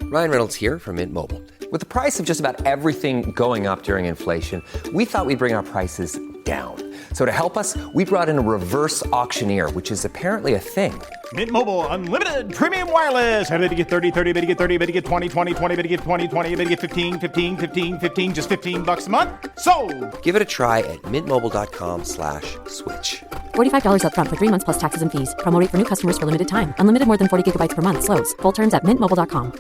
Ryan Reynolds here from Mint Mobile. With the price of just about everything going up during inflation, we thought we'd bring our prices down. So to help us, we brought in a reverse auctioneer, which is apparently a thing. Mint Mobile Unlimited Premium Wireless. How to get 30, 30, bit to get 30, bit to get 20, 20, 20, bit to get 20, 20, bit to get 15, 15, 15, 15, just $15 a month? Sold! Give it a try at mintmobile.com/switch. $45 up front for 3 months plus taxes and fees. Promo rate for new customers for limited time. Unlimited more than 40 gigabytes per month. Slows full terms at mintmobile.com.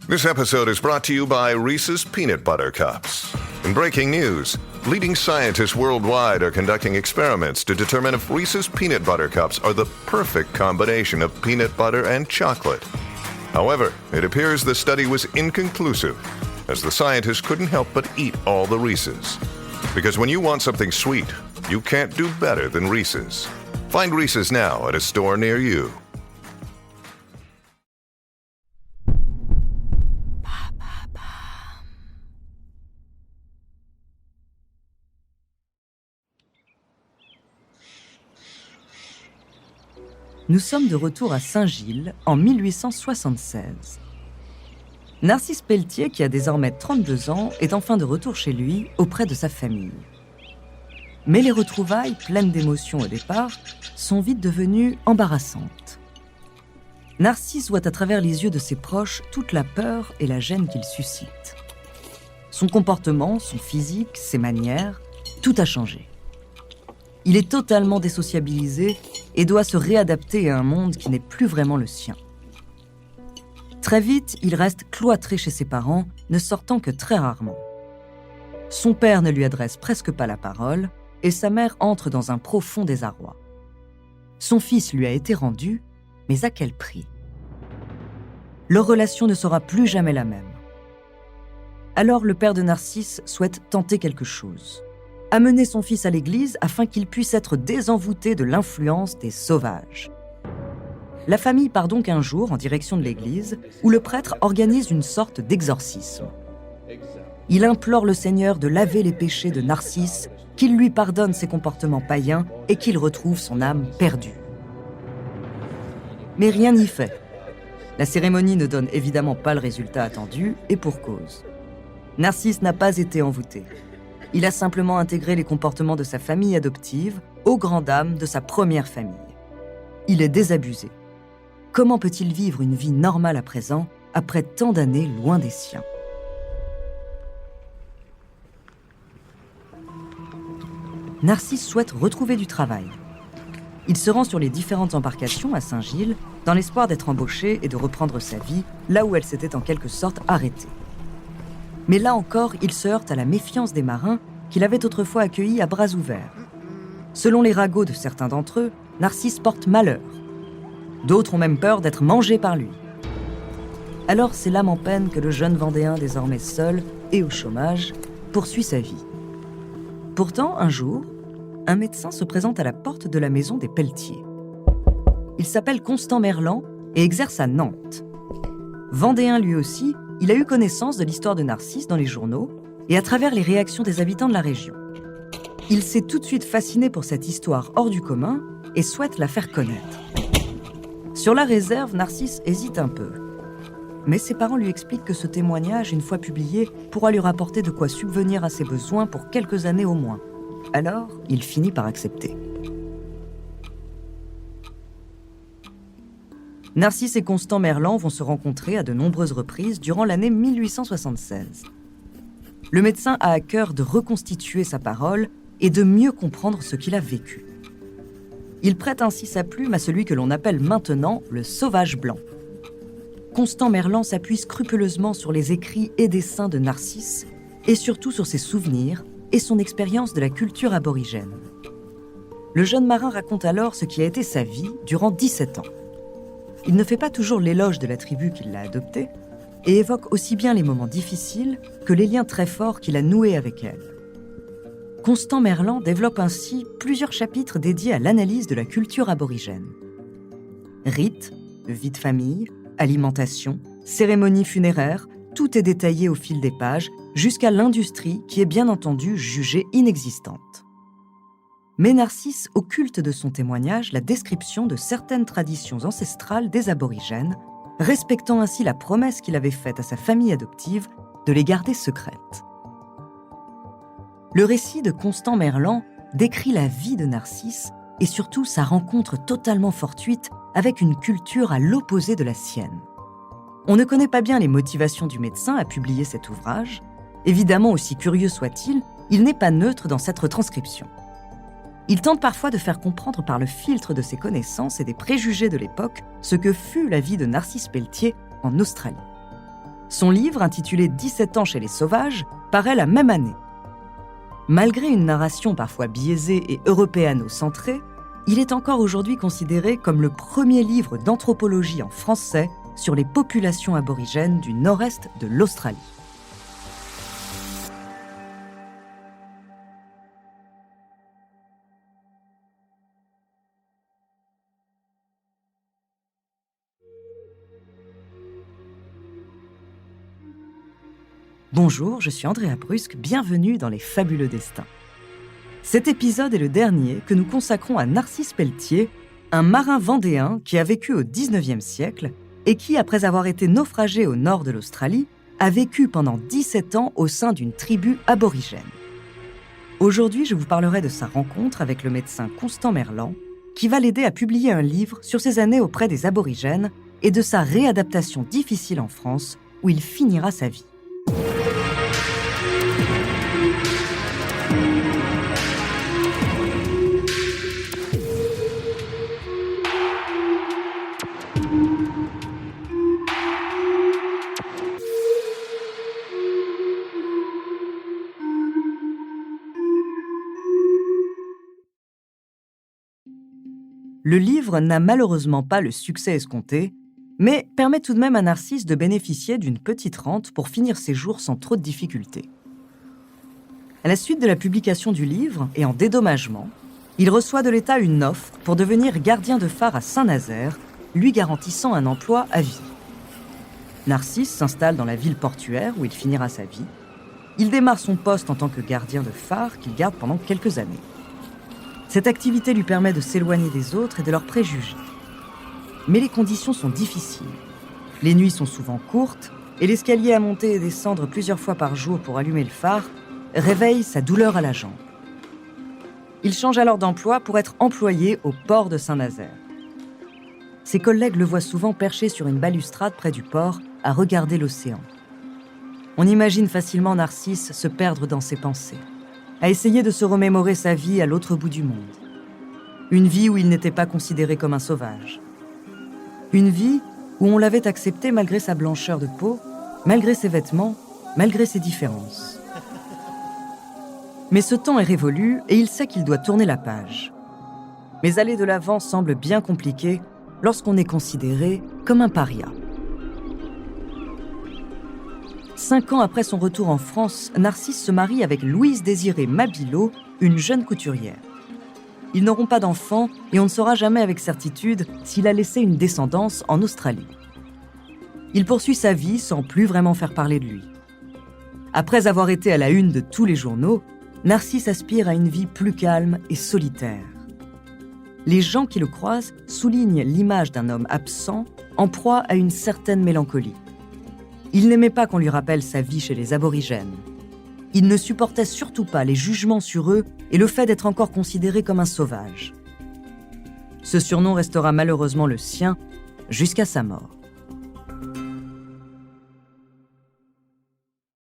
This episode is brought to you by Reese's Peanut Butter Cups. In breaking news, leading scientists worldwide are conducting experiments to determine if Reese's Peanut Butter Cups are the perfect combination of peanut butter and chocolate. However, it appears the study was inconclusive, as the scientists couldn't help but eat all the Reese's. Because when you want something sweet, you can't do better than Reese's. Find Reese's now at a store near you. Nous sommes de retour à Saint-Gilles en 1876. Narcisse Pelletier, qui a désormais 32 ans, est enfin de retour chez lui, auprès de sa famille. Mais les retrouvailles, pleines d'émotions au départ, sont vite devenues embarrassantes. Narcisse voit à travers les yeux de ses proches toute la peur et la gêne qu'il suscite. Son comportement, son physique, ses manières, tout a changé. Il est totalement désociabilisé et doit se réadapter à un monde qui n'est plus vraiment le sien. Très vite, il reste cloîtré chez ses parents, ne sortant que très rarement. Son père ne lui adresse presque pas la parole et sa mère entre dans un profond désarroi. Son fils lui a été rendu, mais à quel prix ? Leur relation ne sera plus jamais la même. Alors le père de Narcisse souhaite tenter quelque chose. Amener son fils à l'église afin qu'il puisse être désenvoûté de l'influence des sauvages. La famille part donc un jour en direction de l'église où le prêtre organise une sorte d'exorcisme. Il implore le Seigneur de laver les péchés de Narcisse, qu'il lui pardonne ses comportements païens et qu'il retrouve son âme perdue. Mais rien n'y fait. La cérémonie ne donne évidemment pas le résultat attendu et pour cause. Narcisse n'a pas été envoûté. Il a simplement intégré les comportements de sa famille adoptive aux grandes dames de sa première famille. Il est désabusé. Comment peut-il vivre une vie normale à présent, après tant d'années loin des siens ? Narcisse souhaite retrouver du travail. Il se rend sur les différentes embarcations à Saint-Gilles dans l'espoir d'être embauché et de reprendre sa vie là où elle s'était en quelque sorte arrêtée. Mais là encore, il se heurte à la méfiance des marins qu'il avait autrefois accueillis à bras ouverts. Selon les ragots de certains d'entre eux, Narcisse porte malheur. D'autres ont même peur d'être mangés par lui. Alors c'est l'âme en peine que le jeune Vendéen, désormais seul et au chômage, poursuit sa vie. Pourtant, un jour, un médecin se présente à la porte de la maison des Pelletiers. Il s'appelle Constant Merlan et exerce à Nantes. Vendéen lui aussi, il a eu connaissance de l'histoire de Narcisse dans les journaux et à travers les réactions des habitants de la région. Il s'est tout de suite fasciné pour cette histoire hors du commun et souhaite la faire connaître. Sur la réserve, Narcisse hésite un peu. Mais ses parents lui expliquent que ce témoignage, une fois publié, pourra lui rapporter de quoi subvenir à ses besoins pour quelques années au moins. Alors, il finit par accepter. Narcisse et Constant Merlan vont se rencontrer à de nombreuses reprises durant l'année 1876. Le médecin a à cœur de reconstituer sa parole et de mieux comprendre ce qu'il a vécu. Il prête ainsi sa plume à celui que l'on appelle maintenant le sauvage blanc. Constant Merlan s'appuie scrupuleusement sur les écrits et dessins de Narcisse et surtout sur ses souvenirs et son expérience de la culture aborigène. Le jeune marin raconte alors ce qui a été sa vie durant 17 ans. Il ne fait pas toujours l'éloge de la tribu qui l'a adopté et évoque aussi bien les moments difficiles que les liens très forts qu'il a noués avec elle. Constant Merlan développe ainsi plusieurs chapitres dédiés à l'analyse de la culture aborigène. Rites, vie de famille, alimentation, cérémonies funéraires, tout est détaillé au fil des pages, jusqu'à l'industrie qui est bien entendu jugée inexistante. Mais Narcisse occulte de son témoignage la description de certaines traditions ancestrales des aborigènes, respectant ainsi la promesse qu'il avait faite à sa famille adoptive de les garder secrètes. Le récit de Constant Merlan décrit la vie de Narcisse et surtout sa rencontre totalement fortuite avec une culture à l'opposé de la sienne. On ne connaît pas bien les motivations du médecin à publier cet ouvrage. Évidemment, aussi curieux soit-il, il n'est pas neutre dans cette retranscription. Il tente parfois de faire comprendre par le filtre de ses connaissances et des préjugés de l'époque ce que fut la vie de Narcisse Pelletier en Australie. Son livre, intitulé « 17 ans chez les sauvages », paraît la même année. Malgré une narration parfois biaisée et européano-centrée, il est encore aujourd'hui considéré comme le premier livre d'anthropologie en français sur les populations aborigènes du nord-est de l'Australie. Bonjour, je suis Andrea Brusque, bienvenue dans Les Fabuleux Destins. Cet épisode est le dernier que nous consacrons à Narcisse Pelletier, un marin vendéen qui a vécu au XIXe siècle et qui, après avoir été naufragé au nord de l'Australie, a vécu pendant 17 ans au sein d'une tribu aborigène. Aujourd'hui, je vous parlerai de sa rencontre avec le médecin Constant Merlan, qui va l'aider à publier un livre sur ses années auprès des aborigènes et de sa réadaptation difficile en France, où il finira sa vie. Le livre n'a malheureusement pas le succès escompté, mais permet tout de même à Narcisse de bénéficier d'une petite rente pour finir ses jours sans trop de difficultés. À la suite de la publication du livre, et en dédommagement, il reçoit de l'État une offre pour devenir gardien de phare à Saint-Nazaire, lui garantissant un emploi à vie. Narcisse s'installe dans la ville portuaire où il finira sa vie. Il démarre son poste en tant que gardien de phare qu'il garde pendant quelques années. Cette activité lui permet de s'éloigner des autres et de leurs préjugés. Mais les conditions sont difficiles. Les nuits sont souvent courtes et l'escalier à monter et descendre plusieurs fois par jour pour allumer le phare réveille sa douleur à la jambe. Il change alors d'emploi pour être employé au port de Saint-Nazaire. Ses collègues le voient souvent perché sur une balustrade près du port à regarder l'océan. On imagine facilement Narcisse se perdre dans ses pensées, à essayer de se remémorer sa vie à l'autre bout du monde. Une vie où il n'était pas considéré comme un sauvage. Une vie où on l'avait accepté malgré sa blancheur de peau, malgré ses vêtements, malgré ses différences. Mais ce temps est révolu et il sait qu'il doit tourner la page. Mais aller de l'avant semble bien compliqué lorsqu'on est considéré comme un paria. 5 ans après son retour en France, Narcisse se marie avec Louise Désirée Mabilot, une jeune couturière. Ils n'auront pas d'enfants et on ne saura jamais avec certitude s'il a laissé une descendance en Australie. Il poursuit sa vie sans plus vraiment faire parler de lui. Après avoir été à la une de tous les journaux, Narcisse aspire à une vie plus calme et solitaire. Les gens qui le croisent soulignent l'image d'un homme absent, en proie à une certaine mélancolie. Il n'aimait pas qu'on lui rappelle sa vie chez les aborigènes. Il ne supportait surtout pas les jugements sur eux et le fait d'être encore considéré comme un sauvage. Ce surnom restera malheureusement le sien jusqu'à sa mort.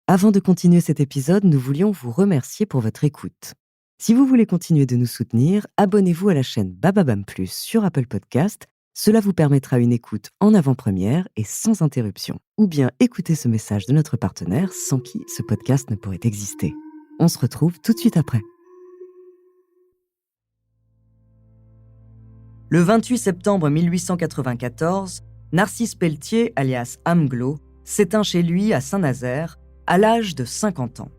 Avant de continuer cet épisode, nous voulions vous remercier pour votre écoute. Si vous voulez continuer de nous soutenir, abonnez-vous à la chaîne Bababam Plus sur Apple Podcast. Cela vous permettra une écoute en avant-première et sans interruption. Ou bien écoutez ce message de notre partenaire sans qui ce podcast ne pourrait exister. On se retrouve tout de suite après. Le 28 septembre 1894, Narcisse Pelletier, alias Amglo, s'éteint chez lui à Saint-Nazaire, à l'âge de 50 ans.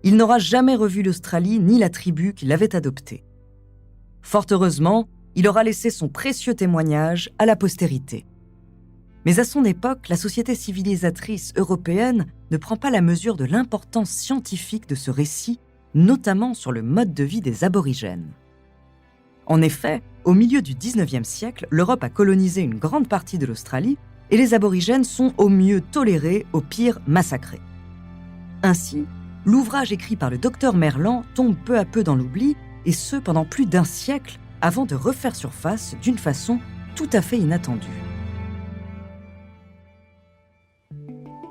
Il n'aura jamais revu l'Australie ni la tribu qui l'avait adopté. Fort heureusement, il aura laissé son précieux témoignage à la postérité. Mais à son époque, la société civilisatrice européenne ne prend pas la mesure de l'importance scientifique de ce récit, notamment sur le mode de vie des aborigènes. En effet, au milieu du XIXe siècle, l'Europe a colonisé une grande partie de l'Australie et les aborigènes sont au mieux tolérés, au pire massacrés. Ainsi, l'ouvrage écrit par le docteur Merlan tombe peu à peu dans l'oubli, et ce pendant plus d'1 siècle, avant de refaire surface d'une façon tout à fait inattendue.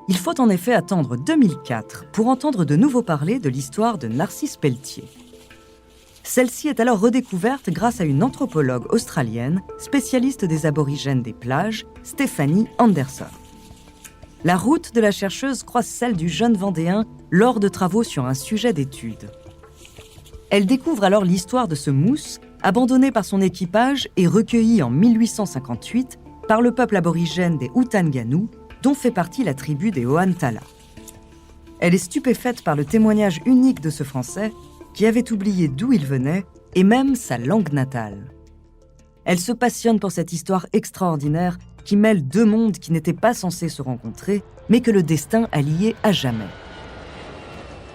Il faut en effet attendre 2004 pour entendre de nouveau parler de l'histoire de Narcisse Pelletier. Celle-ci est alors redécouverte grâce à une anthropologue australienne, spécialiste des aborigènes des plages, Stephanie Anderson. La route de la chercheuse croise celle du jeune Vendéen lors de travaux sur un sujet d'étude. Elle découvre alors l'histoire de ce mousse, abandonné par son équipage et recueilli en 1858 par le peuple aborigène des Outanganu, dont fait partie la tribu des Oantala. Elle est stupéfaite par le témoignage unique de ce Français qui avait oublié d'où il venait et même sa langue natale. Elle se passionne pour cette histoire extraordinaire qui mêle 2 mondes qui n'étaient pas censés se rencontrer, mais que le destin a liés à jamais.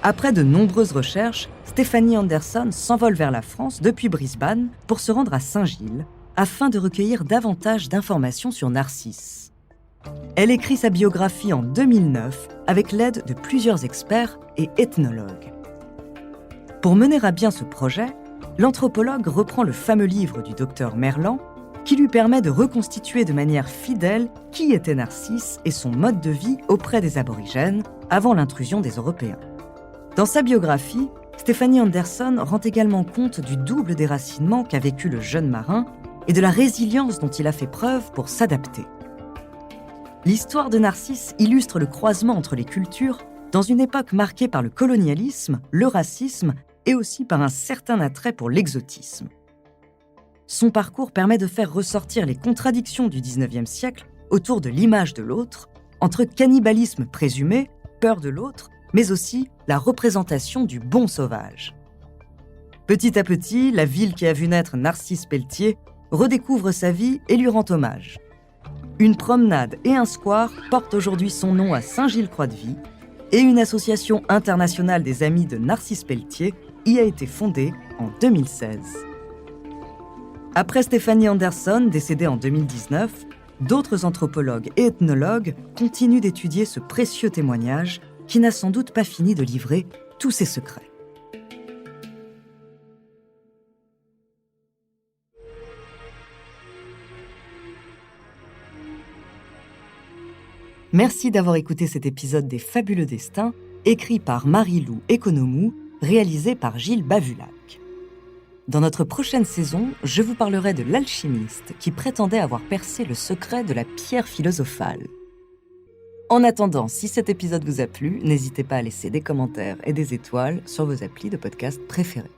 Après de nombreuses recherches, Stephanie Anderson s'envole vers la France depuis Brisbane pour se rendre à Saint-Gilles, afin de recueillir davantage d'informations sur Narcisse. Elle écrit sa biographie en 2009 avec l'aide de plusieurs experts et ethnologues. Pour mener à bien ce projet, l'anthropologue reprend le fameux livre du docteur Merlan qui lui permet de reconstituer de manière fidèle qui était Narcisse et son mode de vie auprès des aborigènes avant l'intrusion des Européens. Dans sa biographie, Stephanie Anderson rend également compte du double déracinement qu'a vécu le jeune marin et de la résilience dont il a fait preuve pour s'adapter. L'histoire de Narcisse illustre le croisement entre les cultures dans une époque marquée par le colonialisme, le racisme et aussi par un certain attrait pour l'exotisme. Son parcours permet de faire ressortir les contradictions du XIXe siècle autour de l'image de l'autre, entre cannibalisme présumé, peur de l'autre, mais aussi la représentation du bon sauvage. Petit à petit, la ville qui a vu naître Narcisse Pelletier redécouvre sa vie et lui rend hommage. Une promenade et un square portent aujourd'hui son nom à Saint-Gilles-Croix-de-Vie et une association internationale des amis de Narcisse Pelletier y a été fondée en 2016. Après Stephanie Anderson, décédée en 2019, d'autres anthropologues et ethnologues continuent d'étudier ce précieux témoignage qui n'a sans doute pas fini de livrer tous ses secrets. Merci d'avoir écouté cet épisode des Fabuleux Destins, écrit par Marie-Lou Economou, réalisé par Gilles Bavulac. Dans notre prochaine saison, je vous parlerai de l'alchimiste qui prétendait avoir percé le secret de la pierre philosophale. En attendant, si cet épisode vous a plu, n'hésitez pas à laisser des commentaires et des étoiles sur vos applis de podcast préférés.